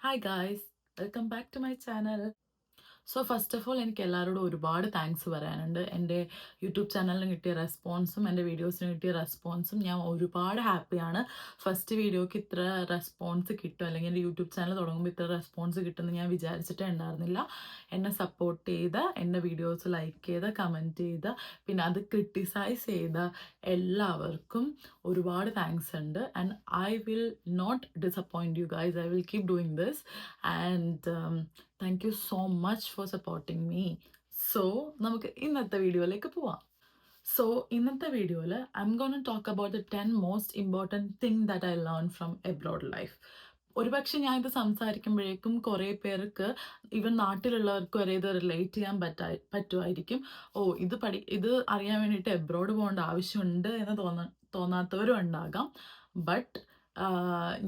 Hi guys, welcome back to my channel. So first of all എനിക്ക് എല്ലാവരോടും ഒരുപാട് thanks പറയാനുണ്ട്. എൻ്റെ യൂട്യൂബ് ചാനലിന് കിട്ടിയ റെസ്പോൺസും എൻ്റെ വീഡിയോസിന് കിട്ടിയ റെസ്പോൺസും ഞാൻ ഒരുപാട് ഹാപ്പിയാണ്. ഫസ്റ്റ് വീഡിയോക്ക് ഇത്ര റെസ്പോൺസ് കിട്ടും, അല്ലെങ്കിൽ എൻ്റെ യൂട്യൂബ് ചാനൽ തുടങ്ങുമ്പോൾ ഇത്ര റെസ്പോൺസ് കിട്ടുമെന്ന് ഞാൻ വിചാരിച്ചിട്ടേ ഉണ്ടായിരുന്നില്ല. എന്നെ സപ്പോർട്ട് ചെയ്ത, എൻ്റെ വീഡിയോസ് ലൈക്ക് ചെയ്ത, കമൻറ്റ് ചെയ്ത, പിന്നെ അത് ക്രിട്ടിസൈസ് ചെയ്ത എല്ലാവർക്കും ഒരുപാട് താങ്ക്സ് ഉണ്ട്. And I will not disappoint you guys. I will keep doing this and thank you so much for supporting me. So നമുക്ക് ഇന്നത്തെ വീഡിയോയിലേക്ക് പോവാം. സോ ഇന്നത്തെ വീഡിയോയിൽ I'm gonna talk about the 10 most important thing that I learn from abroad life. ഒരുപക്ഷെ ഞാൻ ഇത് സംസാരിക്കുമ്പോഴേക്കും കുറേ പേർക്ക്, ഈവൻ നാട്ടിലുള്ളവർക്ക് വരെ ഇത് റിലേറ്റ് ചെയ്യാൻ പറ്റുമായിരിക്കും. ഇത് അറിയാൻ വേണ്ടിയിട്ട് എബ്രോഡ് പോകേണ്ട ആവശ്യമുണ്ട് എന്ന് തോന്നാത്തവരും ഉണ്ടാകാം. ബട്ട്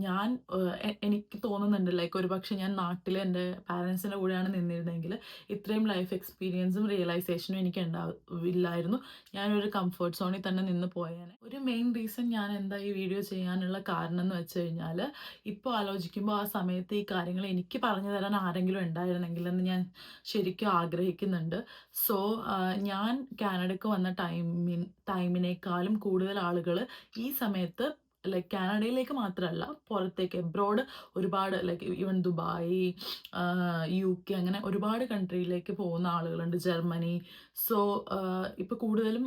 ഞാൻ എനിക്ക് തോന്നുന്നുണ്ട് ലൈക്ക് ഒരുപക്ഷെ ഞാൻ നാട്ടിൽ എൻ്റെ പാരൻസിൻ്റെ കൂടെയാണ് നിന്നിരുന്നെങ്കിൽ ഇത്രയും ലൈഫ് എക്സ്പീരിയൻസും റിയലൈസേഷനും എനിക്ക് ഉണ്ടാവില്ലായിരുന്നു. ഞാനൊരു കംഫർട്ട് സോണിൽ തന്നെ നിന്ന് പോയേനെ. ഒരു മെയിൻ റീസൺ ഞാൻ എന്താ ഈ വീഡിയോ ചെയ്യാനുള്ള കാരണം എന്ന് വെച്ച് കഴിഞ്ഞാൽ, ഇപ്പോൾ ആലോചിക്കുമ്പോൾ ആ സമയത്ത് ഈ കാര്യങ്ങൾ എനിക്ക് പറഞ്ഞു തരാൻ ആരെങ്കിലും ഉണ്ടായിരുന്നെങ്കിൽ എന്ന് ഞാൻ ശരിക്കും ആഗ്രഹിക്കുന്നുണ്ട്. സോ ഞാൻ കാനഡയ്ക്ക് വന്ന ടൈമിനേക്കാളും കൂടുതൽ ആളുകൾ ഈ സമയത്ത് ലൈക്ക് കാനഡയിലേക്ക് മാത്രമല്ല, പുറത്തേക്ക് എബ്രോഡ് ഒരുപാട് ലൈക്ക് ഈവൻ ദുബായ്, UK, അങ്ങനെ ഒരുപാട് കൺട്രിയിലേക്ക് പോകുന്ന ആളുകളുണ്ട്, ജർമ്മനി. സോ ഇപ്പോൾ കൂടുതലും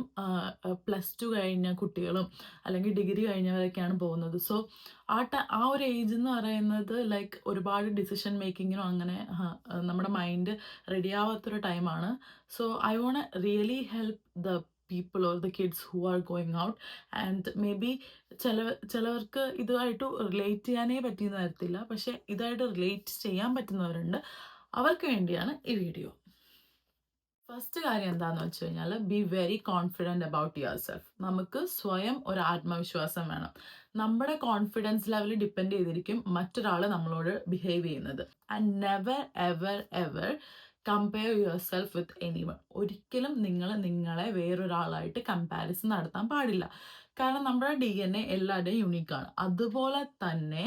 +2 കഴിഞ്ഞ കുട്ടികളും അല്ലെങ്കിൽ ഡിഗ്രി കഴിഞ്ഞവരൊക്കെയാണ് പോകുന്നത്. സോ ആ ഒരു ഏജ് എന്ന് പറയുന്നത് ലൈക്ക് ഒരുപാട് ഡിസിഷൻ മേക്കിങ്ങിനും അങ്ങനെ നമ്മുടെ മൈൻഡ് റെഡി ആവാത്തൊരു ടൈമാണ്. So I won't really help the people or the kids who are going out, and maybe ചിലവർക്ക് ഇതുമായിട്ട് റിലേറ്റ് ചെയ്യാനേ പറ്റിയെന്ന് വരത്തില്ല, പക്ഷെ ഇതായിട്ട് റിലേറ്റ് ചെയ്യാൻ പറ്റുന്നവരുണ്ട്. അവർക്ക് വേണ്ടിയാണ് ഈ വീഡിയോ. ഫസ്റ്റ് കാര്യം എന്താണെന്ന് വെച്ച് കഴിഞ്ഞാൽ, be very confident about your self. നമുക്ക് സ്വയം ഒരു ആത്മവിശ്വാസം വേണം. നമ്മുടെ കോൺഫിഡൻസ് ലെവൽ ഡിപ്പെൻഡ് ചെയ്തിരിക്കും മറ്റൊരാൾ നമ്മളോട് ബിഹേവ് ചെയ്യുന്നത്. And never ever ever compare your self with anyone. ഒരിക്കലും നിങ്ങളെ വേറൊരാളായിട്ട് കമ്പാരിസൺ നടത്താൻ പാടില്ല. കാരണം നമ്മുടെ DNA എല്ലാവരുടെയും യുണീക്കാണ്. അതുപോലെ തന്നെ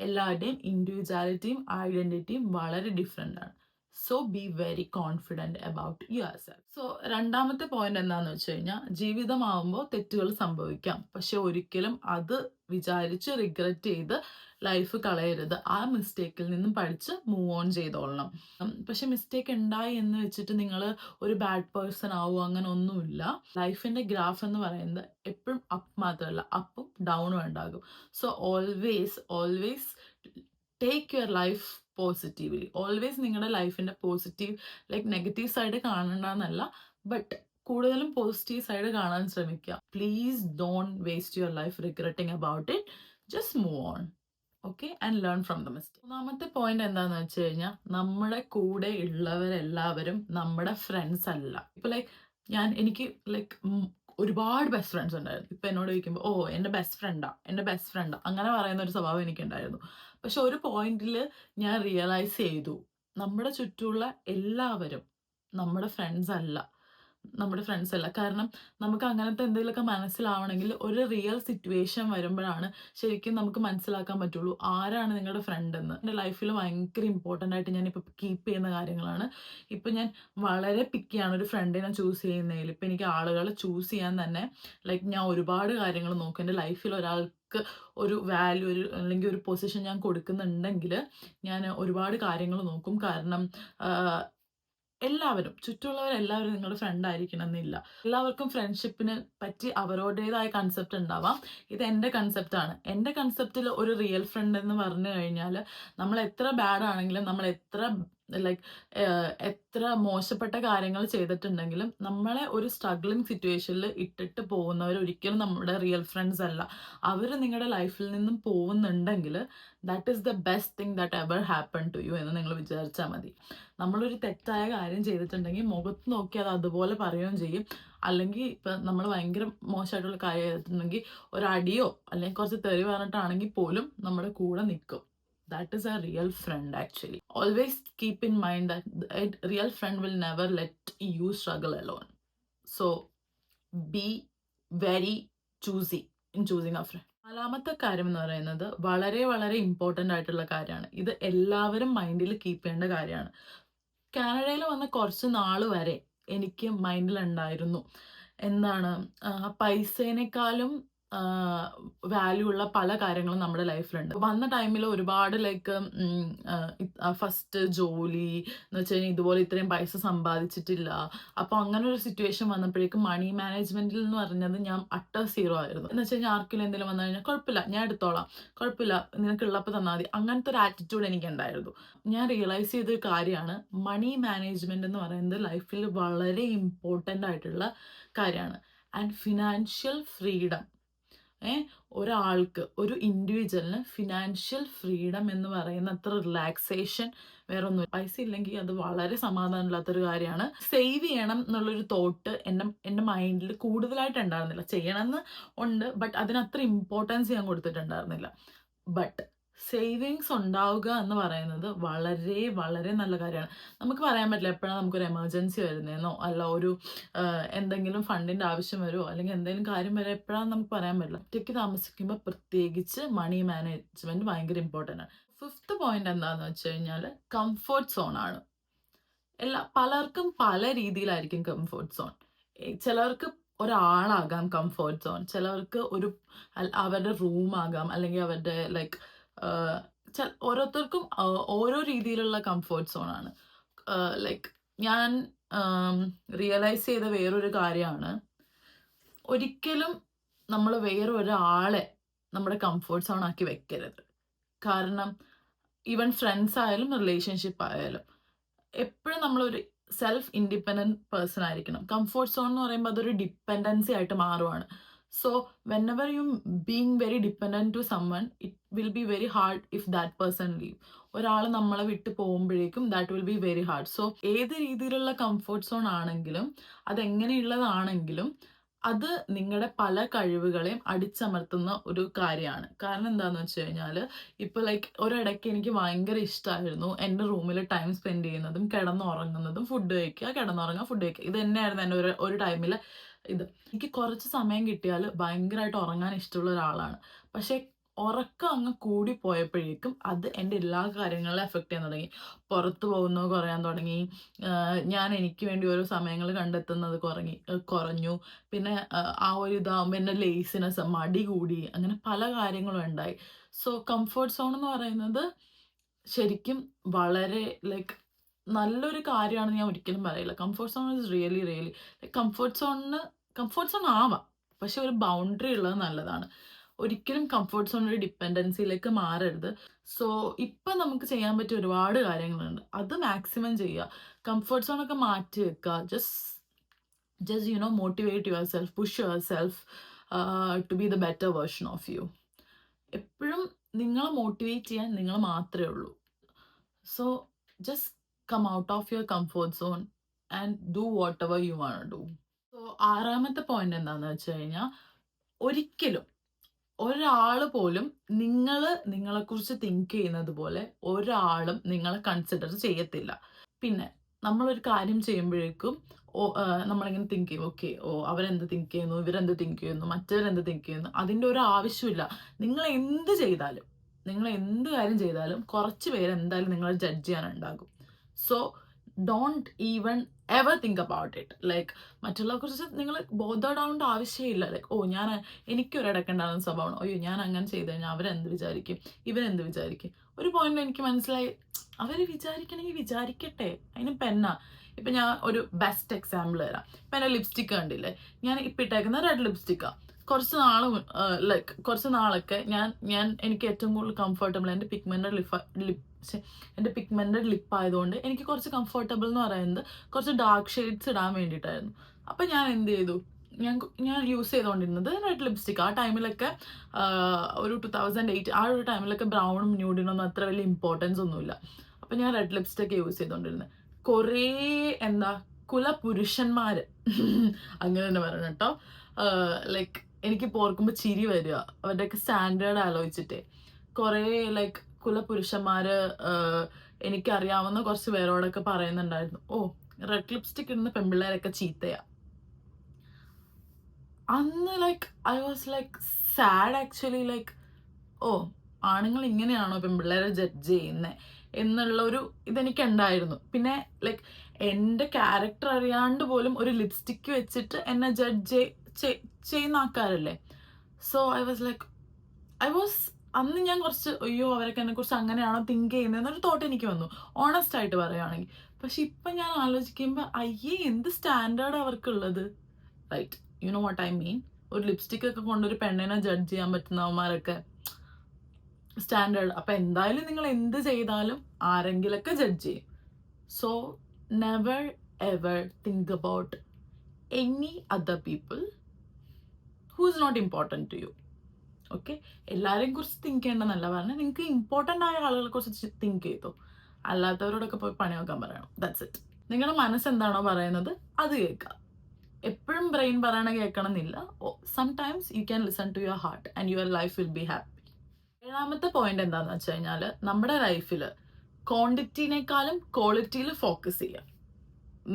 എല്ലാവരുടെയും ഇൻഡിവിജ്വാലിറ്റിയും ഐഡൻറ്റിറ്റിയും വളരെ ഡിഫറെൻ്റ് ആണ്. So be very confident about your self. So രണ്ടാമത്തെ പോയിന്റ് എന്താണെന്ന് വെച്ച് കഴിഞ്ഞാൽ, ജീവിതമാവുമ്പോൾ തെറ്റുകൾ സംഭവിക്കാം, പക്ഷെ ഒരിക്കലും അത് വിചാരിച്ച് റിഗ്രറ്റ് ചെയ്ത് ലൈഫ് കളയരുത്. ആ മിസ്റ്റേക്കിൽ നിന്നും പഠിച്ച് മൂവ് ഓൺ ചെയ്തോളണം. പക്ഷെ മിസ്റ്റേക്ക് ഉണ്ടായി എന്ന് വെച്ചിട്ട് നിങ്ങൾ ഒരു ബാഡ് പേഴ്സൺ ആവുക, അങ്ങനെ ഒന്നുമില്ല. ലൈഫിൻ്റെ ഗ്രാഫ് എന്ന് പറയുന്നത് എപ്പോഴും അപ്പ് മാത്രമല്ല, അപ്പും ഡൗണും ഉണ്ടാകും. So always take your life positively. Always നിങ്ങളുടെ ലൈഫിൻ്റെ പോസിറ്റീവ് ലൈക്ക് നെഗറ്റീവ് സൈഡ് കാണണ്ടെന്നല്ല, ബട്ട് കൂടുതലും പോസിറ്റീവ് സൈഡ് കാണാൻ ശ്രമിക്കുക. Please don't waste your life regretting about it. Just move on, okay, and learn from the mistake. മൂന്നാമത്തെ point എന്താണെന്ന് വെച്ച് കഴിഞ്ഞാൽ, നമ്മുടെ കൂടെ ഉള്ളവരെല്ലാവരും നമ്മുടെ ഫ്രണ്ട്സ് അല്ല. ഇപ്പോൾ എനിക്ക് ഒരുപാട് ബെസ്റ്റ് ഫ്രണ്ട്സ് ഉണ്ടായിരുന്നു. ഇപ്പം എന്നോട് ചോദിക്കുമ്പോൾ, എൻ്റെ ബെസ്റ്റ് ഫ്രണ്ടാ അങ്ങനെ പറയുന്ന ഒരു സ്വഭാവം എനിക്കുണ്ടായിരുന്നു. പക്ഷെ ഒരു പോയിന്റിൽ ഞാൻ റിയലൈസ് ചെയ്തു, നമ്മുടെ ചുറ്റുമുള്ള എല്ലാവരും നമ്മുടെ ഫ്രണ്ട്സ് അല്ല. കാരണം നമുക്ക് അങ്ങനത്തെ എന്തെങ്കിലുമൊക്കെ മനസ്സിലാവണമെങ്കിൽ ഒരു റിയൽ സിറ്റുവേഷൻ വരുമ്പോഴാണ് ശരിക്കും നമുക്ക് മനസ്സിലാക്കാൻ പറ്റുള്ളൂ ആരാണ് നിങ്ങളുടെ ഫ്രണ്ട് എന്ന്. എൻ്റെ ലൈഫിൽ ഭയങ്കര ഇമ്പോർട്ടൻ്റ് ആയിട്ട് ഞാനിപ്പോൾ കീപ്പ് ചെയ്യുന്ന കാര്യങ്ങളാണ്. ഇപ്പം ഞാൻ വളരെ പിക്കിയാണ് ഒരു ഫ്രണ്ടിനെ ചൂസ് ചെയ്യുന്നതിൽ. ഇപ്പം എനിക്ക് ആളുകളെ ചൂസ് ചെയ്യാൻ തന്നെ ലൈക്ക് ഞാൻ ഒരുപാട് കാര്യങ്ങൾ നോക്കും. എൻ്റെ ലൈഫിൽ ഒരാൾക്ക് ഒരു വാല്യൂ, അല്ലെങ്കിൽ ഒരു പൊസിഷൻ ഞാൻ കൊടുക്കുന്നുണ്ടെങ്കിൽ ഞാൻ ഒരുപാട് കാര്യങ്ങൾ നോക്കും. കാരണം ചുറ്റുമുള്ളവരെല്ലാവരും നിങ്ങളുടെ ഫ്രണ്ട് ആയിരിക്കണം എന്നില്ല. എല്ലാവർക്കും ഫ്രണ്ട്ഷിപ്പിനെ പറ്റി അവരുടേതായ കൺസെപ്റ്റ് ഉണ്ടാവാം. ഇത് എൻ്റെ കൺസെപ്റ്റാണ്. എൻ്റെ കൺസെപ്റ്റിൽ ഒരു റിയൽ ഫ്രണ്ട് എന്ന് പറഞ്ഞു കഴിഞ്ഞാൽ, നമ്മൾ എത്ര ബാഡ് ആണെങ്കിലും, നമ്മൾ എത്ര മോശപ്പെട്ട കാര്യങ്ങൾ ചെയ്തിട്ടുണ്ടെങ്കിലും, നമ്മളെ ഒരു സ്ട്രഗ്ലിംഗ് സിറ്റുവേഷനിൽ ഇട്ടിട്ട് പോകുന്നവർ ഒരിക്കലും നമ്മുടെ റിയൽ ഫ്രണ്ട്സ് അല്ല. അവർ നിങ്ങളുടെ ലൈഫിൽ നിന്നും പോകുന്നുണ്ടെങ്കിൽ that is the best thing that ever happen to you എന്ന് നിങ്ങൾ വിചാരിച്ചാൽ മതി. നമ്മളൊരു തെറ്റായ കാര്യം ചെയ്തിട്ടുണ്ടെങ്കിൽ മുഖത്ത് നോക്കി അത് അതുപോലെ പറയുകയും ചെയ്യും. അല്ലെങ്കിൽ ഇപ്പം നമ്മൾ ഭയങ്കര മോശമായിട്ടുള്ള കാര്യം ചെയ്തിട്ടുണ്ടെങ്കിൽ ഒരടിയോ അല്ലെങ്കിൽ കുറച്ച് തെറി പറഞ്ഞിട്ടാണെങ്കിൽ പോലും നമ്മുടെ കൂടെ നിൽക്കും. That is a real friend actually. Always keep in mind that a real friend will never let you struggle alone. So be very choosy in choosing a friend. നാലാമത്തെ കാര്യം എന്ന് പറയുന്നത് വളരെ വളരെ ഇമ്പോർട്ടൻ്റ് ആയിട്ടുള്ള കാര്യമാണ്. ഇത് എല്ലാവരും മൈൻഡിൽ കീപ്പ് ചെയ്യേണ്ട കാര്യമാണ്. കാനഡയിൽ വന്ന കുറച്ച് നാൾ വരെ എനിക്ക് മൈൻഡിലുണ്ടായിരുന്നു എന്താണ് പൈസേനേക്കാളും വാല്യൂ ഉള്ള പല കാര്യങ്ങളും നമ്മുടെ ലൈഫിലുണ്ട്. വന്ന ടൈമിൽ ഒരുപാട് ലൈക്ക് ഫസ്റ്റ് ജോലി എന്ന് വെച്ച് കഴിഞ്ഞാൽ ഇതുപോലെ ഇത്രയും പൈസ സമ്പാദിച്ചിട്ടില്ല. അപ്പോൾ അങ്ങനെ ഒരു സിറ്റുവേഷൻ വന്നപ്പോഴേക്കും മണി മാനേജ്മെന്റിൽ എന്ന് പറഞ്ഞത് ഞാൻ അട്ടർ സീറോ ആയിരുന്നു. എന്ന് വെച്ച് കഴിഞ്ഞാൽ ആർക്കെങ്കിലും എന്തെങ്കിലും വന്നു കഴിഞ്ഞാൽ കുഴപ്പമില്ല, ഞാൻ എടുത്തോളാം, കുഴപ്പമില്ല, നിനക്കുള്ളപ്പോൾ തന്നാൽ മതി, അങ്ങനത്തെ ഒരു ആറ്റിറ്റ്യൂഡ് എനിക്കുണ്ടായിരുന്നു. ഞാൻ റിയലൈസ് ചെയ്തൊരു കാര്യമാണ്, മണി മാനേജ്മെന്റ് എന്ന് പറയുന്നത് ലൈഫിൽ വളരെ ഇമ്പോർട്ടൻ്റ് ആയിട്ടുള്ള കാര്യമാണ്. ആൻഡ് ഫിനാൻഷ്യൽ ഫ്രീഡം, ഒരാൾക്ക്, ഒരു ഇൻഡിവിജ്വലിന് ഫിനാൻഷ്യൽ ഫ്രീഡം എന്ന് പറയുന്ന അത്ര റിലാക്സേഷൻ വേറെ ഒന്നും. പൈസ ഇല്ലെങ്കിൽ അത് വളരെ സമാധാനമില്ലാത്തൊരു കാര്യമാണ്. സേവ് ചെയ്യണം എന്നുള്ളൊരു തോട്ട് എൻ്റെ മൈൻഡിൽ കൂടുതലായിട്ട് ഉണ്ടായിരുന്നില്ല. ചെയ്യണമെന്ന് ഉണ്ട്, ബട്ട് അതിനത്ര ഇമ്പോർട്ടൻസ് ഞാൻ കൊടുത്തിട്ടുണ്ടായിരുന്നില്ല. ബട്ട് സേവിങ്സ് ഉണ്ടാവുക എന്ന് പറയുന്നത് വളരെ വളരെ നല്ല കാര്യമാണ്. നമുക്ക് പറയാൻ പറ്റില്ല എപ്പോഴാണ് നമുക്കൊരു എമർജൻസി വരുന്നതെന്നോ അല്ല ഒരു എന്തെങ്കിലും ഫണ്ടിൻ്റെ ആവശ്യം വരുമോ അല്ലെങ്കിൽ എന്തെങ്കിലും കാര്യം വരെ എപ്പോഴാണെന്ന് നമുക്ക് പറയാൻ പറ്റില്ല. ഒറ്റയ്ക്ക് താമസിക്കുമ്പോൾ പ്രത്യേകിച്ച് മണി മാനേജ്മെൻറ്റ് ഭയങ്കര ഇമ്പോർട്ടൻ്റ് ആണ്. 5th പോയിന്റ് എന്താണെന്ന് വെച്ച് കഴിഞ്ഞാൽ കംഫർട്ട് സോണാണ്. പലർക്കും പല രീതിയിലായിരിക്കും കംഫർട്ട് സോൺ. ചിലർക്ക് ഒരാളാകാം കംഫർട്ട് സോൺ, ചിലർക്ക് അവരുടെ റൂമാകാം, അല്ലെങ്കിൽ അവരുടെ ലൈക്ക് ഓരോരുത്തർക്കും ഓരോ രീതിയിലുള്ള കംഫർട്ട് സോണാണ്. ലൈക്ക് ഞാൻ റിയലൈസ് ചെയ്ത വേറൊരു കാര്യമാണ്, ഒരിക്കലും നമ്മൾ വേറൊരാളെ നമ്മുടെ കംഫർട്ട് സോൺ ആക്കി വെക്കരുത്. കാരണം ഈവൻ ഫ്രണ്ട്സ് ആയാലും റിലേഷൻഷിപ്പ് ആയാലും എപ്പോഴും നമ്മളൊരു സെൽഫ് ഇൻഡിപെൻഡൻറ്റ് പേഴ്സൺ ആയിരിക്കണം. കംഫർട്ട് സോൺ എന്ന് പറയുമ്പോൾ അതൊരു ഡിപ്പെൻഡൻസി ആയിട്ട് മാറുവാണ്. So whenever you being very dependent to someone, it will be very hard if that person leave. ഒരാൾ നമ്മളെ വിട്ട് പോകുമ്പോഴേക്കും that will be very hard. So ഏത് രീതിയിലുള്ള കംഫർട്ട് സോൺ ആണെങ്കിലും അതെങ്ങനെയുള്ളതാണെങ്കിലും അത് നിങ്ങളുടെ പല കഴിവുകളെയും അടിച്ചമർത്തുന്ന ഒരു കാര്യമാണ്. കാരണം എന്താണെന്ന് വെച്ച് കഴിഞ്ഞാൽ ഇപ്പോൾ ലൈക്ക് ഒരിടയ്ക്ക് എനിക്ക് ഭയങ്കര ഇഷ്ടമായിരുന്നു എൻ്റെ റൂമിൽ ടൈം സ്പെൻഡ് ചെയ്യുന്നതും കിടന്നുറങ്ങുന്നതും ഫുഡ് കഴിക്കുക, കിടന്നുറങ്ങുക, ഫുഡ് കഴിക്കുക. ഇത് തന്നെയായിരുന്നു എൻ്റെ ഒരു ടൈമിൽ. എനിക്ക് കുറച്ച് സമയം കിട്ടിയാൽ ഭയങ്കരമായിട്ട് ഉറങ്ങാൻ ഇഷ്ടമുള്ള ഒരാളാണ്. പക്ഷേ ഉറക്കം അങ്ങ് കൂടിപ്പോയപ്പോഴേക്കും അത് എൻ്റെ എല്ലാ കാര്യങ്ങളിലും എഫക്റ്റ് ചെയ്യാൻ തുടങ്ങി. പുറത്ത് പോകുന്നത് കുറയാൻ തുടങ്ങി, ഞാൻ എനിക്ക് വേണ്ടി ഓരോ സമയങ്ങൾ കണ്ടെത്തുന്നത് കുറഞ്ഞു. പിന്നെ ആ ഒരു ഇതാകുമ്പോൾ എൻ്റെ ലേസിനെസ്, മടി കൂടി, അങ്ങനെ പല കാര്യങ്ങളും ഉണ്ടായി. സോ കംഫർട്ട് സോൺ എന്ന് പറയുന്നത് ശരിക്കും വളരെ ലൈക്ക് നല്ലൊരു കാര്യമാണെന്ന് ഞാൻ ഒരിക്കലും പറയില്ല. Comfort zone is really really comfort zone ആവാം, പക്ഷെ ഒരു ബൗണ്ടറി ഉള്ളത് നല്ലതാണ്. ഒരിക്കലും കംഫർട്ട് സോൺ ഒരു ഡിപ്പെൻഡൻസിയിലേക്ക് മാറരുത്. സോ ഇപ്പം നമുക്ക് ചെയ്യാൻ പറ്റിയ ഒരുപാട് കാര്യങ്ങളുണ്ട്, അത് മാക്സിമം ചെയ്യുക. കംഫർട്ട് സോണൊക്കെ മാറ്റി വെക്കുക. Just motivate your self, push your self to be the better version of you. എപ്പോഴും നിങ്ങളെ മോട്ടിവേറ്റ് ചെയ്യാൻ നിങ്ങൾ മാത്രമേ ഉള്ളൂ. So just come out of your comfort zone and do what ever you want to. So 6ാമത്തെ point എന്താണെന്ന് വെച്ച് കഴിഞ്ഞാൽ, ഒരിക്കലും ഒരാൾ പോലും നിങ്ങളെക്കുറിച്ച് തിങ്ക് ചെയ്യുന്നത് പോലെ ഒരാളും നിങ്ങളെ കൺസിഡർ ചെയ്യത്തില്ല. പിന്നെ നമ്മളൊരു കാര്യം ചെയ്യുമ്പോഴേക്കും നമ്മളിങ്ങനെ തിങ്ക് ചെയ്യും, ഓക്കെ, അവരെന്ത് തിങ്ക് ചെയ്യുന്നു, ഇവരെന്ത് തിങ്ക് ചെയ്യുന്നു, മറ്റവരെന്ത് തിങ്ക് ചെയ്യുന്നു. അതിൻ്റെ ഒരു ആവശ്യമില്ല. നിങ്ങൾ എന്ത് കാര്യം ചെയ്താലും കുറച്ച് പേര് എന്തായാലും നിങ്ങളെ ജഡ്ജ് ചെയ്യാനുണ്ടാകും. So don't even ever think about it. Like മറ്റുള്ളവരെ കുറിച്ച് നിങ്ങൾ ബോധേഡ് ആവേണ്ട ആവശ്യമില്ല. ലൈക്ക് എനിക്കൊരിടക്കുണ്ടാകുന്ന സ്വഭാവമാണ്, ഞാൻ അങ്ങനെ ചെയ്ത് കഴിഞ്ഞാൽ അവരെന്ത് വിചാരിക്കും, ഇവരെന്ത് വിചാരിക്കും. ഒരു പോയിന്റിൽ എനിക്ക് മനസ്സിലായി, അവർ വിചാരിക്കണമെങ്കിൽ വിചാരിക്കട്ടെ, അതിന് പെന്നാ. ഇപ്പം ഞാൻ ഒരു ബെസ്റ്റ് എക്സാമ്പിൾ തരാം. ഇപ്പം എൻ്റെ ലിപ്സ്റ്റിക്ക് കണ്ടില്ലേ, ഞാൻ ഇപ്പം ഇട്ടേക്കുന്ന റെഡ് ലിപ്സ്റ്റിക്കാണ്. കുറച്ച് നാളൊക്കെ എനിക്ക് ഏറ്റവും കൂടുതൽ കംഫർട്ടബിൾ എൻ്റെ പിഗ്മെൻറ്റഡ് ലിപ്പ് ആയതുകൊണ്ട് എനിക്ക് കുറച്ച് കംഫർട്ടബിൾ എന്ന് പറയുന്നത് കുറച്ച് ഡാർക്ക് ഷെയ്ഡ്സ് ഇടാൻ വേണ്ടിയിട്ടായിരുന്നു. അപ്പം ഞാൻ എന്ത് ചെയ്തു, ഞാൻ യൂസ് ചെയ്തുകൊണ്ടിരുന്നത് റെഡ് ലിപ്സ്റ്റിക്ക്. ആ ടൈമിലൊക്കെ ഒരു 2008 ആ ഒരു ടൈമിലൊക്കെ ബ്രൗണും ന്യൂഡിനൊന്നും അത്ര വലിയ ഇമ്പോർട്ടൻസ് ഒന്നുമില്ല. അപ്പം ഞാൻ റെഡ് ലിപ്സ്റ്റിക്ക് യൂസ് ചെയ്തുകൊണ്ടിരുന്നത്. കുറേ കുലപുരുഷന്മാർ അങ്ങനെ തന്നെ പറയണം കേട്ടോ, ലൈക്ക് എനിക്ക് ഓർക്കുമ്പോൾ ചിരി വരിക, അവരുടെയൊക്കെ സ്റ്റാൻഡേർഡ് ആലോചിച്ചിട്ടേ. കുറേ ലൈക്ക് കുലപുരുഷന്മാർ എനിക്കറിയാവുന്ന കുറച്ച് പേരോടൊക്കെ പറയുന്നുണ്ടായിരുന്നു, റെഡ് ലിപ്സ്റ്റിക് ഇടുന്ന പെൺപിള്ളേരൊക്കെ ചീത്തയാ. അന്ന് like I was like sad actually. Like, oh, ആണുങ്ങൾ ഇങ്ങനെയാണോ പെൺപിള്ളേരെ ജഡ്ജ് ചെയ്യുന്നത് എന്നുള്ളൊരു ഇതെനിക്കുണ്ടായിരുന്നു. പിന്നെ ലൈക്ക് എൻ്റെ ക്യാരക്ടർ അറിയാണ്ട് പോലും ഒരു ലിപ്സ്റ്റിക്ക് വെച്ചിട്ട് എന്നെ ജഡ്ജ് ചെയ്യുന്ന ആൾക്കാരല്ലേ. സോ ഐ വാസ് അന്ന് ഞാൻ കുറച്ച് അയ്യോ അവരൊക്കെ എന്നെക്കുറിച്ച് അങ്ങനെയാണോ തിങ്ക് ചെയ്യുന്നതെന്നൊരു തോട്ട് എനിക്ക് വന്നു, ഓണസ്റ്റ് ആയിട്ട് പറയുകയാണെങ്കിൽ. പക്ഷെ ഇപ്പം ഞാൻ ആലോചിക്കുമ്പോൾ അയ്യേ എന്ത് സ്റ്റാൻഡേർഡ് അവർക്കുള്ളത്. Right, you know what I mean. ഒരു ലിപ്സ്റ്റിക് ഒക്കെ കൊണ്ടൊരു പെണ്ണിനെ ജഡ്ജ് ചെയ്യാൻ പറ്റുന്നവന്മാരൊക്കെ സ്റ്റാൻഡേർഡ്. അപ്പം എന്തായാലും നിങ്ങൾ എന്ത് ചെയ്താലും ആരെങ്കിലൊക്കെ ജഡ്ജ് ചെയ്യും. So never ever think about any other people who is not important to you. Okay, എല്ലാവരെയും കുറിച്ച് തിങ്ക് ചെയ്യേണ്ടെന്നല്ല പറഞ്ഞാൽ, നിങ്ങൾക്ക് ഇമ്പോർട്ടൻ്റ് ആയ ആളുകളെ കുറിച്ച് തിങ്ക് ചെയ്തോ. അല്ലാത്തവരോടൊക്കെ പോയി പണി നോക്കാൻ പറയണം. That's it. നിങ്ങളുടെ മനസ്സെന്താണോ പറയുന്നത് അത് കേൾക്കുക. എപ്പോഴും ബ്രെയിൻ പറയണ കേൾക്കണം എന്നില്ല. Sometimes you can listen to your heart and your life will be happy. ഏഴാമത്തെ പോയിന്റ് എന്താണെന്ന് വെച്ച് കഴിഞ്ഞാൽ, നമ്മുടെ ലൈഫിൽ ക്വാണ്ടിറ്റിനേക്കാളും ക്വാളിറ്റിയിൽ ഫോക്കസ് ചെയ്യുക.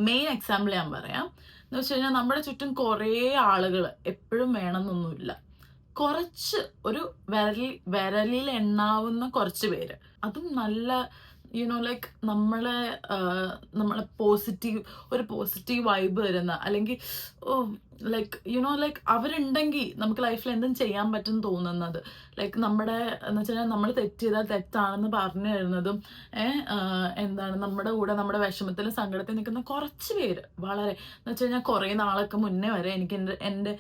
മെയിൻ എക്സാമ്പിൾ ഞാൻ പറയാം. എന്ന് വെച്ച് കഴിഞ്ഞാൽ, നമ്മുടെ ചുറ്റും കുറേ ആളുകൾ എപ്പോഴും വേണമെന്നൊന്നുമില്ല. കുറച്ച് ഒരു വിരലിൽ എണ്ണാവുന്ന കുറച്ച് പേര്, അതും നല്ല ലൈക്ക് നമ്മളെ പോസിറ്റീവ് വൈബ് വരുന്ന, അല്ലെങ്കിൽ ലൈക്ക് ലൈക്ക് അവരുണ്ടെങ്കിൽ നമുക്ക് ലൈഫിൽ എന്തും ചെയ്യാൻ പറ്റും തോന്നുന്നത്. ലൈക്ക് നമ്മുടെ എന്ന് വെച്ച് കഴിഞ്ഞാൽ, നമ്മൾ തെറ്റ് ചെയ്താൽ തെറ്റാണെന്ന് പറഞ്ഞു തരുന്നതും എന്താണ് നമ്മുടെ കൂടെ നമ്മുടെ വിഷമത്തിലും സങ്കടത്തിൽ നിൽക്കുന്ന കുറച്ച് പേര്. വളരെ എന്ന് വെച്ച് കഴിഞ്ഞാൽ, കുറേ നാളൊക്കെ മുന്നേ വരെ എനിക്ക് എൻ്റെ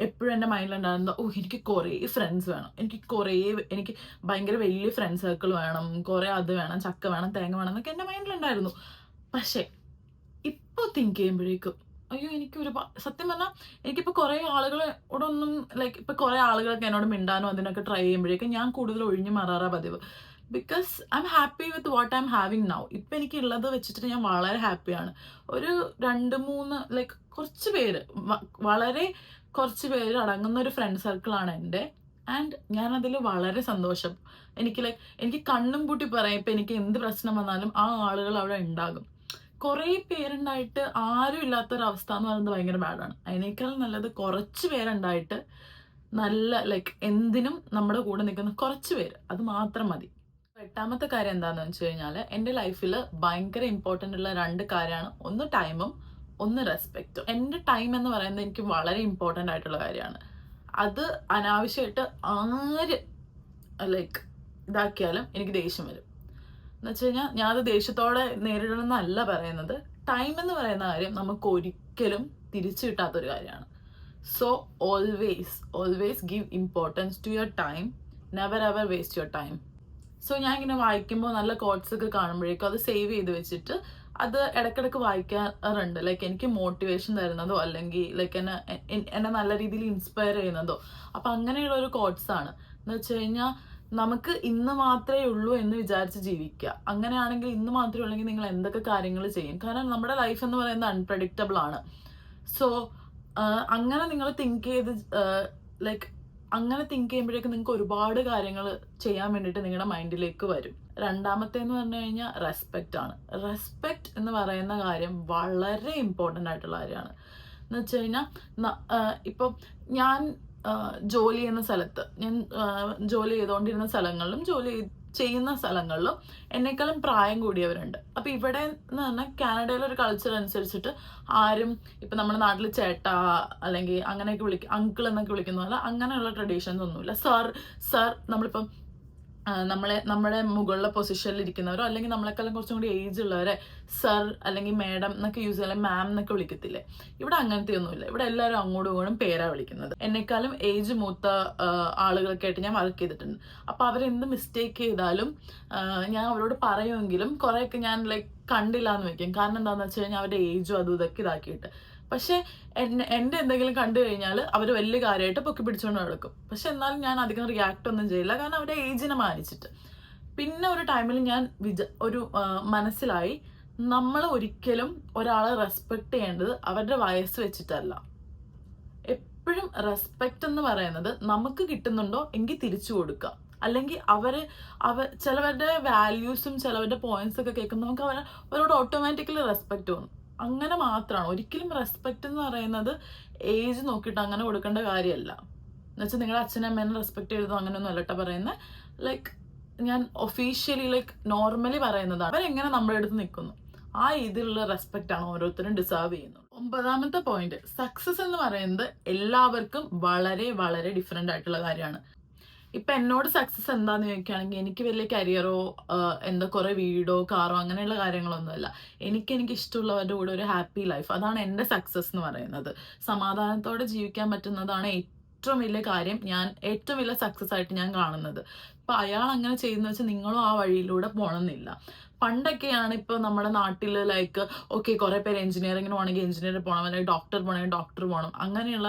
എപ്പോഴും എൻ്റെ മൈൻഡിലുണ്ടായിരുന്നത്, എനിക്ക് കുറേ ഫ്രണ്ട്സ് വേണം, എനിക്ക് ഭയങ്കര വലിയ ഫ്രണ്ട് സർക്കിൾ വേണം, കുറേ അത് വേണം, ചക്ക വേണം, തേങ്ങ വേണം എന്നൊക്കെ എൻ്റെ മൈൻഡിലുണ്ടായിരുന്നു. പക്ഷേ ഇപ്പോൾ തിങ്ക് ചെയ്യുമ്പോഴേക്കും അയ്യോ, സത്യം പറഞ്ഞാൽ എനിക്കിപ്പോൾ കുറേ ആളുകളോടൊന്നും ലൈക്ക് ഇപ്പോൾ കുറേ ആളുകളൊക്കെ എന്നോട് മിണ്ടാനോ അതിനൊക്കെ ട്രൈ ചെയ്യുമ്പോഴേക്കും ഞാൻ കൂടുതൽ ഒഴിഞ്ഞു മാറാറാ പതിവ്. Because I am happy with what I M having now. ഇപ്പം എനിക്കുള്ളത് വെച്ചിട്ട് ഞാൻ വളരെ ഹാപ്പിയാണ്. ഒരു 2-3 ലൈക്ക് കുറച്ച് പേര്, വളരെ കുറച്ച് പേര് അടങ്ങുന്ന ഒരു ഫ്രണ്ട് സർക്കിളാണ് എൻ്റെ. ആൻഡ് ഞാനതിൽ വളരെ സന്തോഷം. എനിക്ക് കണ്ണും പൂട്ടി പറയാം, ഇപ്പം എനിക്ക് എന്ത് പ്രശ്നം വന്നാലും ആ ആളുകൾ അവിടെ ഉണ്ടാകും. കുറേ പേരുണ്ടായിട്ട് ആരും ഇല്ലാത്തൊരവസ്ഥ എന്ന് പറയുന്നത് ഭയങ്കര ബാഡാണ്. അതിനേക്കാൾ നല്ലത് കുറച്ച് പേരുണ്ടായിട്ട് നല്ല ലൈക്ക് എന്തിനും നമ്മുടെ കൂടെ നിൽക്കുന്ന കുറച്ച് പേര്, അത് മാത്രം മതി. 8ാമത്തെ കാര്യം എന്താണെന്ന് വെച്ച് കഴിഞ്ഞാൽ, എൻ്റെ ലൈഫിൽ ഭയങ്കര ഇമ്പോർട്ടൻ്റ് ഉള്ള 2 കാര്യമാണ്. ഒന്ന് ടൈമും, ഒന്ന് റെസ്പെക്റ്റും. എൻ്റെ ടൈം എന്ന് പറയുന്നത് എനിക്ക് വളരെ ഇമ്പോർട്ടൻ്റ് ആയിട്ടുള്ള കാര്യമാണ്. അത് അനാവശ്യമായിട്ട് ആര് ലൈക്ക് ഇതാക്കിയാലും എനിക്ക് ദേഷ്യം വരും. എന്ന് വെച്ച് കഴിഞ്ഞാൽ, ഞാനത് ദേഷ്യത്തോടെ നേരിടണമെന്നല്ല പറയുന്നത്. ടൈം എന്ന് പറയുന്ന കാര്യം നമുക്ക് ഒരിക്കലും തിരിച്ചു കിട്ടാത്തൊരു കാര്യമാണ്. So always give importance to your time. Never ever waste your time. So ഞാൻ ഇങ്ങനെ വായിക്കുമ്പോൾ നല്ല കോട്ട്സ് ഒക്കെ കാണുമ്പോഴേക്കും അത് സേവ് ചെയ്ത് വെച്ചിട്ട് അത് ഇടയ്ക്കിടയ്ക്ക് വായിക്കാറുണ്ട്. ലൈക്ക് എനിക്ക് മോട്ടിവേഷൻ തരുന്നതോ അല്ലെങ്കിൽ ലൈക്ക് എന്നെ നല്ല രീതിയിൽ ഇൻസ്പയർ ചെയ്യുന്നതോ. അപ്പം അങ്ങനെയുള്ള ഒരു കോട്ട്സാണ്. എന്ന് വെച്ച് കഴിഞ്ഞാൽ, നമുക്ക് ഇന്ന് മാത്രമേ ഉള്ളൂ എന്ന് വിചാരിച്ച് ജീവിക്കുക. അങ്ങനെയാണെങ്കിൽ ഇന്ന് മാത്രമേ ഉള്ളെങ്കിൽ നിങ്ങൾ എന്തൊക്കെ കാര്യങ്ങൾ ചെയ്യും? കാരണം നമ്മുടെ ലൈഫ് എന്ന് പറയുന്നത് അൺപ്രഡിക്റ്റബിൾ ആണ്. സോ അങ്ങനെ നിങ്ങൾ തിങ്ക് ചെയ്ത് ലൈക്ക് അങ്ങനെ തിങ്ക് ചെയ്യുമ്പോഴേക്കും നിങ്ങൾക്ക് ഒരുപാട് കാര്യങ്ങൾ ചെയ്യാൻ വേണ്ടിയിട്ട് നിങ്ങളുടെ മൈൻഡിലേക്ക് വരും. 2ാമത്തേന്ന് പറഞ്ഞു കഴിഞ്ഞാൽ റെസ്പെക്റ്റ് ആണ്. റെസ്പെക്റ്റ് എന്ന് പറയുന്ന കാര്യം വളരെ ഇമ്പോർട്ടൻ്റ് ആയിട്ടുള്ള കാര്യമാണ്. എന്ന് വെച്ച് കഴിഞ്ഞാൽ, ഇപ്പം ഞാൻ ജോലി ചെയ്യുന്ന സ്ഥലത്ത്, ഞാൻ ജോലി ചെയ്തുകൊണ്ടിരുന്ന സ്ഥലങ്ങളിലും ചെയ്യുന്ന സ്ഥലങ്ങളിലും എന്നെക്കാളും പ്രായം കൂടിയവരുണ്ട്. അപ്പം ഇവിടെ എന്ന് പറഞ്ഞാൽ കാനഡയിലെ ഒരു കൾച്ചർ അനുസരിച്ചിട്ട് ആരും ഇപ്പം നമ്മുടെ നാട്ടിൽ ചേട്ടാ അല്ലെങ്കിൽ അങ്ങനെയൊക്കെ അങ്കിൾ എന്നൊക്കെ വിളിക്കുന്ന പോലെ അങ്ങനെയുള്ള ട്രഡീഷൻസ് ഒന്നുമില്ല. സർ നമ്മളിപ്പം നമ്മുടെ മുകളിലെ പൊസിഷനിൽ ഇരിക്കുന്നവരോ അല്ലെങ്കിൽ നമ്മളെക്കാളും കുറച്ചും കൂടി ഏജ് ഉള്ളവരെ സർ അല്ലെങ്കിൽ മാഡം എന്നൊക്കെ യൂസ് ചെയ്യാൻ, മാം എന്നൊക്കെ വിളിക്കത്തില്ലേ. ഇവിടെ അങ്ങനത്തെ ഒന്നുമില്ല. ഇവിടെ എല്ലാവരും അങ്ങോട്ടും ഇങ്ങോട്ടും പേരാ വിളിക്കുന്നത്. എന്നെക്കാളും ഏജ് മൂത്ത ആളുകളൊക്കെ ആയിട്ട് ഞാൻ വർക്ക് ചെയ്തിട്ടുണ്ട്. അപ്പോൾ അവരെന്ത് മിസ്റ്റേക്ക് ചെയ്താലും ഞാൻ അവരോട് പറയുമെങ്കിലും കുറേയൊക്കെ ഞാൻ ലൈക്ക് കണ്ടില്ല എന്ന് വയ്ക്കും. കാരണം എന്താണെന്ന് വെച്ച് കഴിഞ്ഞാൽ, അവരുടെ ഏജും അതും ഇതൊക്കെ ഇതാക്കിയിട്ട്. പക്ഷെ എൻ്റെ എന്തെങ്കിലും കണ്ടു കഴിഞ്ഞാൽ അവർ വലിയ കാര്യമായിട്ട് പൊക്കി പിടിച്ചുകൊണ്ട് നടക്കും. പക്ഷെ എന്നാലും ഞാൻ അധികം റിയാക്ട് ഒന്നും ചെയ്യില്ല, കാരണം അവരുടെ ഏജിനെ മാനിച്ചിട്ട്. പിന്നെ ഒരു ടൈമിൽ ഞാൻ മനസ്സിലായി, നമ്മൾ ഒരിക്കലും ഒരാളെ റെസ്പെക്ട് ചെയ്യേണ്ടത് അവരുടെ വയസ്സ് വെച്ചിട്ടല്ല. എപ്പോഴും റെസ്പെക്റ്റ് എന്ന് പറയുന്നത് നമുക്ക് കിട്ടുന്നുണ്ടോ എങ്കിൽ തിരിച്ചു കൊടുക്കുക. അല്ലെങ്കിൽ ചിലവരുടെ വാല്യൂസും ചിലവരുടെ പോയിന്റ്സ് ഒക്കെ കേൾക്കുമ്പോൾ നമുക്ക് അവരോട് ഓട്ടോമാറ്റിക്കലി റെസ്പെക്റ്റ് തോന്നും. അങ്ങനെ മാത്രമാണ്. ഒരിക്കലും റെസ്പെക്റ്റ് എന്ന് പറയുന്നത് ഏജ് നോക്കിയിട്ട് അങ്ങനെ കൊടുക്കേണ്ട കാര്യമല്ല. എന്നുവെച്ചാൽ നിങ്ങളുടെ അച്ഛനും അമ്മേനെ റെസ്പെക്ട് ചെയ്തതോ അങ്ങനെയൊന്നും അല്ലട്ടോ പറയുന്നത്. ലൈക്ക് ഞാൻ ഒഫീഷ്യലി ലൈക്ക് നോർമലി പറയുന്നതാണ്. അവരെങ്ങനെ നമ്മുടെ അടുത്ത് നിൽക്കുന്നു ആ ഇതിലുള്ള റെസ്പെക്റ്റ് ആണ് ഓരോരുത്തരും ഡിസേർവ് ചെയ്യുന്നത്. 9ാമത്തെ പോയിന്റ്, സക്സസ് എന്ന് പറയുന്നത് എല്ലാവർക്കും വളരെ വളരെ ഡിഫറെൻ്റ് ആയിട്ടുള്ള കാര്യമാണ്. ഇപ്പം എന്നോട് സക്സസ് എന്താന്ന് ചോദിക്കുകയാണെങ്കിൽ എനിക്ക് വലിയ കരിയറോ എന്താ കുറേ വീടോ കാറോ അങ്ങനെയുള്ള കാര്യങ്ങളൊന്നുമല്ല. എനിക്ക് ഇഷ്ടമുള്ളവരുടെ കൂടെ ഒരു ഹാപ്പി ലൈഫ്, അതാണ് എൻ്റെ സക്സസ് എന്ന് പറയുന്നത്. സമാധാനത്തോടെ ജീവിക്കാൻ പറ്റുന്നതാണ് ഏറ്റവും വലിയ കാര്യം, ഞാൻ ഏറ്റവും വലിയ സക്സസ് ആയിട്ട് ഞാൻ കാണുന്നത്. അപ്പം അയാൾ അങ്ങനെ ചെയ്യുന്ന വെച്ചാൽ നിങ്ങളും ആ വഴിയിലൂടെ പോകണമെന്നില്ല. പണ്ടൊക്കെയാണ് ഇപ്പോൾ നമ്മുടെ നാട്ടിൽ ലൈക്ക് ഓക്കെ കുറേ പേര് എഞ്ചിനീയറിങ്ങിന് പോകണമെങ്കിൽ എഞ്ചിനീയർ പോകണം, അല്ലെങ്കിൽ ഡോക്ടർ പോകണമെങ്കിൽ ഡോക്ടർ പോകണം, അങ്ങനെയുള്ള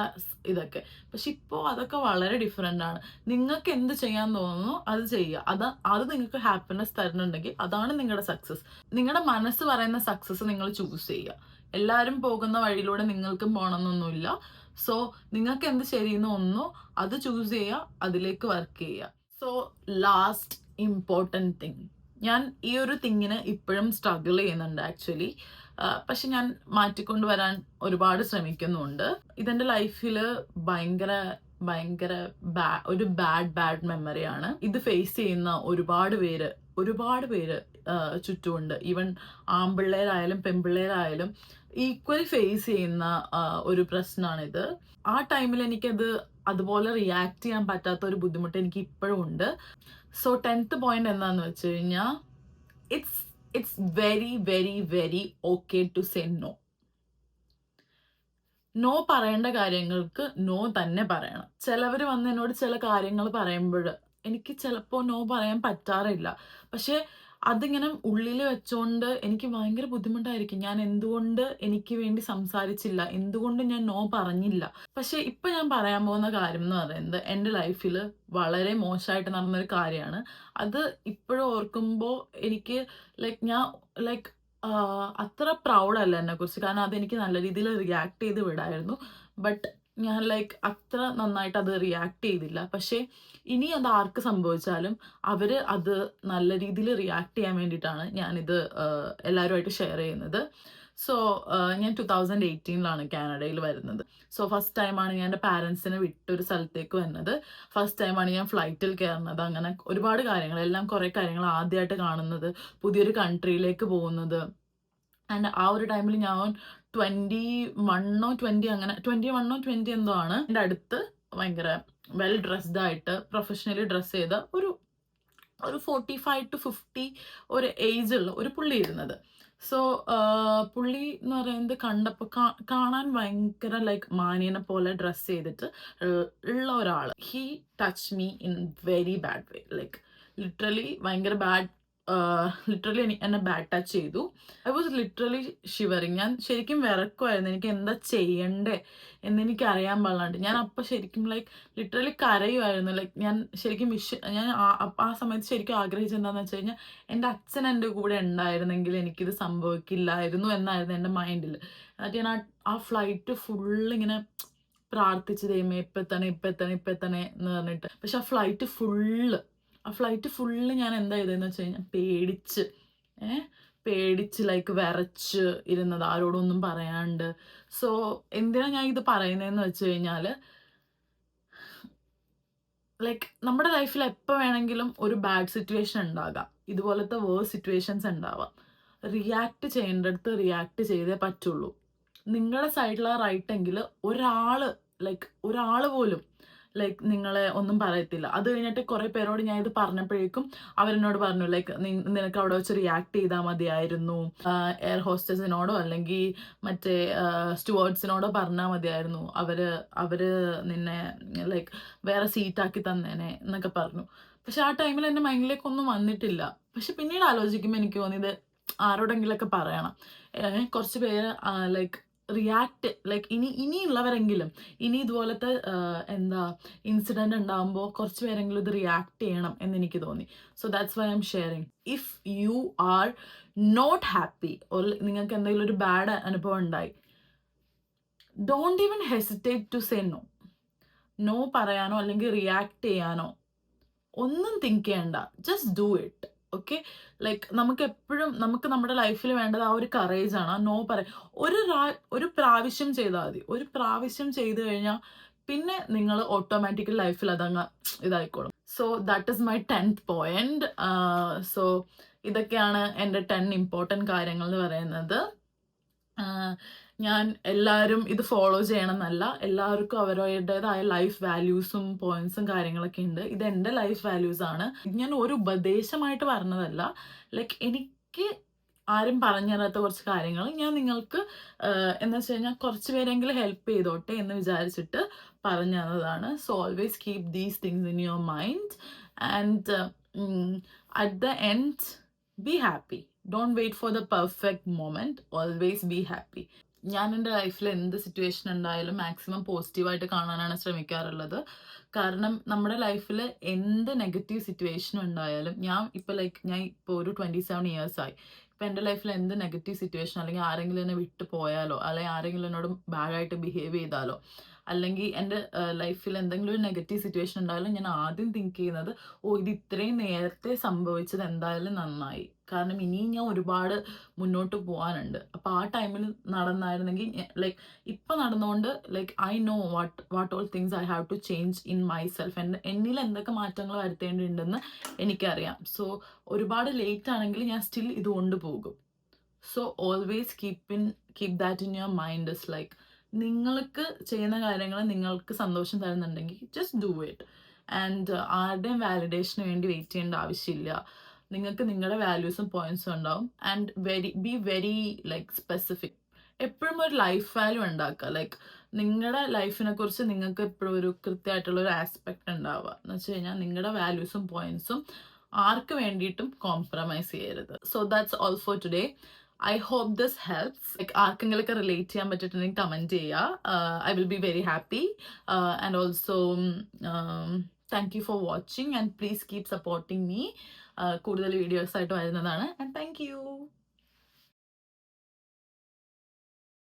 ഇതൊക്കെ. പക്ഷെ ഇപ്പോൾ അതൊക്കെ വളരെ ഡിഫറെൻ്റ് ആണ്. നിങ്ങൾക്ക് എന്ത് ചെയ്യാൻ തോന്നുന്നു അത് ചെയ്യുക. അത് നിങ്ങൾക്ക് ഹാപ്പിനെസ് തരുന്നുണ്ടെങ്കിൽ അതാണ് നിങ്ങളുടെ സക്സസ്. നിങ്ങളുടെ മനസ്സ് പറയുന്ന സക്സസ് നിങ്ങൾ ചൂസ് ചെയ്യുക. എല്ലാവരും പോകുന്ന വഴിയിലൂടെ നിങ്ങൾക്കും പോകണമെന്നൊന്നുമില്ല. സോ നിങ്ങൾക്ക് എന്ത് ശരിയെന്ന് ഒന്നോ അത് ചൂസ് ചെയ്യുക, അതിലേക്ക് വർക്ക് ചെയ്യുക. സോ ലാസ്റ്റ് ഇമ്പോർട്ടൻറ്റ് തിങ്, ഞാൻ ഈ ഒരു തിങ്ങിന് ഇപ്പോഴും സ്ട്രഗിൾ ചെയ്യുന്നുണ്ട് ആക്ച്വലി. പക്ഷെ ഞാൻ മാറ്റിക്കൊണ്ടുവരാൻ ഒരുപാട് ശ്രമിക്കുന്നുണ്ട്. ഇതെൻ്റെ ലൈഫിൽ ഭയങ്കര ഭയങ്കര ഒരു ബാഡ് മെമ്മറിയാണ്. ഇത് ഫേസ് ചെയ്യുന്ന ഒരുപാട് പേര് ചുറ്റുമുണ്ട്. ഈവൻ ആൺപിള്ളേരായാലും പെൺപിള്ളേരായാലും ഈക്വലി ഫേസ് ചെയ്യുന്ന ഒരു പ്രശ്നമാണിത്. ആ ടൈമിൽ എനിക്കത് അതുപോലെ റിയാക്ട് ചെയ്യാൻ പറ്റാത്ത ഒരു ബുദ്ധിമുട്ട് എനിക്ക് ഇപ്പോഴും ഉണ്ട്. സോ 10th പോയിന്റ് എന്താണെന്ന് വെച്ച് കഴിഞ്ഞാൽ it's very very very okay to say no. No പറയേണ്ട കാര്യങ്ങൾക്ക് നോ തന്നെ പറയണം. ചിലവർ വന്ന് എന്നോട് ചില കാര്യങ്ങൾ പറയുമ്പോൾ എനിക്ക് ചിലപ്പോൾ നോ പറയാൻ പറ്റാറില്ല. പക്ഷെ അതിങ്ങനെ ഉള്ളിൽ വെച്ചോണ്ട് എനിക്ക് ഭയങ്കര ബുദ്ധിമുട്ടായിരിക്കും. ഞാൻ എന്തുകൊണ്ട് എനിക്ക് വേണ്ടി സംസാരിച്ചില്ല, എന്തുകൊണ്ട് ഞാൻ നോ പറഞ്ഞില്ല. പക്ഷെ ഇപ്പം ഞാൻ പറയാൻ പോകുന്ന കാര്യം എന്ന് പറയുന്നത് എൻ്റെ ലൈഫിൽ വളരെ മോശമായിട്ട് നടന്നൊരു കാര്യമാണ്. അത് ഇപ്പോഴും ഓർക്കുമ്പോൾ എനിക്ക് ഞാൻ അത്ര പ്രൗഡല്ല എന്നെക്കുറിച്ച്. കാരണം അതെനിക്ക് നല്ല രീതിയിൽ റിയാക്ട് ചെയ്ത് വിടായിരുന്നു. ബട്ട് ഞാൻ അത്ര നന്നായിട്ട് അത് റിയാക്ട് ചെയ്തില്ല. പക്ഷേ ഇനി അത് ആർക്ക് സംഭവിച്ചാലും അവർ അത് നല്ല രീതിയിൽ റിയാക്ട് ചെയ്യാൻ വേണ്ടിയിട്ടാണ് ഞാനിത് എല്ലാവരുമായിട്ട് ഷെയർ ചെയ്യുന്നത്. സോ ഞാൻ 2018 കാനഡയിൽ വരുന്നത്. സോ ഫസ്റ്റ് ടൈമാണ് ഞാൻ എൻ്റെ പാരൻസിനെ വിട്ടൊരു സ്ഥലത്തേക്ക് വരുന്നത്. ഫസ്റ്റ് ടൈമാണ് ഞാൻ ഫ്ലൈറ്റിൽ കയറുന്നത്. അങ്ങനെ ഒരുപാട് കാര്യങ്ങൾ, എല്ലാം കുറേ കാര്യങ്ങൾ ആദ്യമായിട്ട് കാണുന്നത്, പുതിയൊരു കൺട്രിയിലേക്ക് പോകുന്നത്. ആൻഡ് ആ ഒരു ടൈമിൽ ഞാൻ 21 എന്തോ ആണ്. എൻ്റെ അടുത്ത് ഭയങ്കര വെൽ ഡ്രസ്ഡ് ആയിട്ട് പ്രൊഫഷണലി ഡ്രസ്സ് ചെയ്ത ഒരു 45 to 50 ഒരു ഏജ് ഉള്ള ഒരു പുള്ളി ഇരുന്നത്. സോ പുള്ളി എന്ന് പറയുന്നത് കണ്ടപ്പോൾ കാണാൻ ഭയങ്കര മാന്യനെ പോലെ ഡ്രസ്സ് ചെയ്തിട്ട് ഉള്ള ഒരാൾ. He touch me in very bad way. Literally ഭയങ്കര ലിറ്ററലി എന്നെ ബാഡ് ടച്ച് ചെയ്തു. I was literally shivering. ഞാൻ ശരിക്കും വിറക്കുമായിരുന്നു. എനിക്ക് എന്താ ചെയ്യണ്ടേ എന്നെനിക്ക് അറിയാൻ പാടില്ലാണ്ട് ഞാൻ അപ്പം ശരിക്കും ലിറ്ററലി കരയുമായിരുന്നു. ഞാൻ ശരിക്കും ഞാൻ ആ സമയത്ത് ശരിക്കും ആഗ്രഹിച്ചത് എന്താണെന്ന് വെച്ച് കഴിഞ്ഞാൽ എൻ്റെ അച്ഛൻ എൻ്റെ കൂടെ ഉണ്ടായിരുന്നെങ്കിൽ എനിക്കിത് സംഭവിക്കില്ലായിരുന്നു എന്നായിരുന്നു എൻ്റെ മൈൻഡിൽ. എന്നിട്ട് ഞാൻ ആ ഫ്ലൈറ്റ് ഫുള്ളിങ്ങനെ പ്രാർത്ഥിച്ച് ദൈവമേ ഇപ്പം എത്തണേ എന്ന് പറഞ്ഞിട്ട്. പക്ഷെ ആ ഫ്ലൈറ്റ് ഫുള്ള് ഞാൻ എന്താ ചെയ്തതെന്ന് വെച്ച് കഴിഞ്ഞാൽ പേടിച്ച് വിറച്ച് ഇരുന്നത്, ആരോടൊന്നും പറയാണ്ട്. സോ എന്തിനാണ് ഞാൻ ഇത് പറയുന്നതെന്ന് വെച്ച് കഴിഞ്ഞാൽ നമ്മുടെ ലൈഫിൽ എപ്പോൾ വേണമെങ്കിലും ഒരു ബാഡ് സിറ്റുവേഷൻ ഉണ്ടാകാം, ഇതുപോലത്തെ വേഴ്സ് സിറ്റുവേഷൻസ് ഉണ്ടാവാം. റിയാക്ട് ചെയ്യേണ്ടടുത്ത് റിയാക്ട് ചെയ്തേ പറ്റുള്ളൂ. നിങ്ങളുടെ സൈഡിലാ റൈറ്റ് എങ്കിൽ ഒരാൾ പോലും നിങ്ങളെ ഒന്നും പറയത്തില്ല. അത് കഴിഞ്ഞിട്ട് കുറേ പേരോട് ഞാൻ ഇത് പറഞ്ഞപ്പോഴേക്കും അവരെന്നോട് പറഞ്ഞു നിനക്ക് അവിടെ വെച്ച് റിയാക്ട് ചെയ്താൽ മതിയായിരുന്നു, എയർ ഹോസ്റ്റസിനോടോ അല്ലെങ്കിൽ മറ്റേ സ്റ്റുവേർഡ്സിനോടോ പറഞ്ഞാൽ മതിയായിരുന്നു, അവര് നിന്നെ വേറെ സീറ്റാക്കി തന്നേനെ എന്നൊക്കെ പറഞ്ഞു. പക്ഷെ ആ ടൈമിൽ എൻ്റെ മൈൻഡിലേക്കൊന്നും വന്നിട്ടില്ല. പക്ഷെ പിന്നീട് ആലോചിക്കുമ്പോൾ എനിക്ക് തോന്നിയത് ആരോടെങ്കിലൊക്കെ പറയണം. കുറച്ച് പേര് റിയാക്ട് ഇനിയുള്ളവരെങ്കിലും ഇനി ഇതുപോലത്തെ ഇൻസിഡൻറ്റ് ഉണ്ടാകുമ്പോൾ കുറച്ച് പേരെങ്കിലും ഇത് റിയാക്ട് ചെയ്യണം എന്നെനിക്ക് തോന്നി. So that's why I'm sharing. If you are not happy or നിങ്ങൾക്ക് എന്തെങ്കിലും ഒരു ബാഡ് അനുഭവം ഉണ്ടായി, don't even hesitate to say no. No പറയാനോ അല്ലെങ്കിൽ റിയാക്ട് ചെയ്യാനോ ഒന്നും തിങ്ക് ചെയ്യണ്ട. Just do it. ഓക്കെ, നമുക്ക് എപ്പോഴും നമ്മുടെ ലൈഫിൽ വേണ്ടത് ആ ഒരു കറേജാണ്. ആ നോ ഒരു പ്രാവശ്യം ചെയ്താൽ മതി. ഒരു പ്രാവശ്യം ചെയ്തു കഴിഞ്ഞാൽ പിന്നെ നിങ്ങൾ ഓട്ടോമാറ്റിക്കലി ലൈഫിൽ അതങ്ങ് ഇതായിക്കോളും. So that is my 10th point. So ഇതൊക്കെയാണ് എൻ്റെ 10 ഇമ്പോർട്ടൻറ്റ് കാര്യങ്ങൾ എന്ന് പറയുന്നത്. ഞാൻ എല്ലാവരും ഇത് ഫോളോ ചെയ്യണം എന്നല്ല, എല്ലാവർക്കും അവരുടേതായ ലൈഫ് വാല്യൂസും പോയിന്റ്സും കാര്യങ്ങളൊക്കെ ഉണ്ട്. ഇത് എൻ്റെ ലൈഫ് വാല്യൂസ് ആണ്. ഞാൻ ഒരു ഉപദേശമായിട്ട് പറഞ്ഞതല്ല, ലൈക്ക് എനിക്ക് ആരും പറഞ്ഞു തരാത്ത കുറച്ച് കാര്യങ്ങൾ ഞാൻ നിങ്ങൾക്ക് എന്ന് വെച്ച് കഴിഞ്ഞാൽ കുറച്ച് പേരെങ്കിലും ഹെൽപ്പ് ചെയ്തോട്ടെ എന്ന് വിചാരിച്ചിട്ട് പറഞ്ഞു തന്നതാണ്. So always keep these things in your mind and at the end be happy. Don't wait for the perfect moment, always be happy. ഞാൻ എൻ്റെ ലൈഫിൽ എന്ത് സിറ്റുവേഷൻ ഉണ്ടായാലും മാക്സിമം പോസിറ്റീവായിട്ട് കാണാനാണ് ശ്രമിക്കാറുള്ളത്. കാരണം നമ്മുടെ ലൈഫിൽ എന്ത് നെഗറ്റീവ് സിറ്റുവേഷൻ ഉണ്ടായാലും ഞാൻ ഇപ്പോൾ ഒരു 27 ഇയേഴ്സ് ആയി. ഇപ്പം എൻ്റെ ലൈഫിൽ എന്ത് നെഗറ്റീവ് സിറ്റുവേഷൻ, അല്ലെങ്കിൽ ആരെങ്കിലും എന്നെ വിട്ടു പോയാലോ, അല്ലെങ്കിൽ ആരെങ്കിലും എന്നോട് ബാഡായിട്ട് ബിഹേവ് ചെയ്താലോ, അല്ലെങ്കിൽ എൻ്റെ ലൈഫിൽ എന്തെങ്കിലും ഒരു നെഗറ്റീവ് സിറ്റുവേഷൻ ഉണ്ടായാലും ഞാൻ ആദ്യം തിങ്ക് ചെയ്യുന്നത്, ഇത് ഇത്രയും നേരത്തെ സംഭവിച്ചത് എന്തായാലും നന്നായി, കാരണം ഇനിയും ഞാൻ ഒരുപാട് മുന്നോട്ട് പോകാനുണ്ട്. അപ്പോൾ ആ ടൈമിൽ നടന്നായിരുന്നെങ്കിൽ ഇപ്പം നടന്നുകൊണ്ട് I know what all things I have to change in my self. എന്നിൽ എന്തൊക്കെ മാറ്റങ്ങൾ വരുത്തേണ്ടിയിട്ടുണ്ടെന്ന് എനിക്കറിയാം. സോ ഒരുപാട് ലേറ്റ് ആണെങ്കിൽ ഞാൻ സ്റ്റിൽ ഇത് കൊണ്ടുപോകും. So always keep that in your mind. Is നിങ്ങൾക്ക് ചെയ്യുന്ന കാര്യങ്ങൾ നിങ്ങൾക്ക് സന്തോഷം തരുന്നുണ്ടെങ്കിൽ ജസ്റ്റ് ഡു ഇറ്റ്. ആൻഡ് ആരുടെയും വാലിഡേഷന് വേണ്ടി വെയിറ്റ് ചെയ്യേണ്ട ആവശ്യമില്ല. നിങ്ങൾക്ക് നിങ്ങളുടെ വാല്യൂസും പോയിന്റ്സും ഉണ്ടാവും. And be very specific. എപ്പോഴും ഒരു ലൈഫ് വാല്യൂ ഉണ്ടാക്കുക. നിങ്ങളുടെ ലൈഫിനെ കുറിച്ച് നിങ്ങൾക്ക് എപ്പോഴും ഒരു കൃത്യമായിട്ടുള്ള ഒരു ആസ്പെക്ട് ഉണ്ടാവുക എന്ന് വെച്ച് കഴിഞ്ഞാൽ നിങ്ങളുടെ വാല്യൂസും പോയിന്റ്സും ആർക്ക് വേണ്ടിയിട്ടും കോംപ്രമൈസ് ചെയ്യരുത്. So that's all for today. I hope this helps. ആർക്കെങ്കിലൊക്കെ റിലേറ്റ് ചെയ്യാൻ പറ്റിയിട്ടുണ്ടെങ്കിൽ കമൻറ്റ് ചെയ്യുക. I will be very happy. And also thank you for watching and please keep supporting me. കൂടുതൽ വീഡിയോസ് ആയിട്ട് വരുന്നതാണ്. And thank you.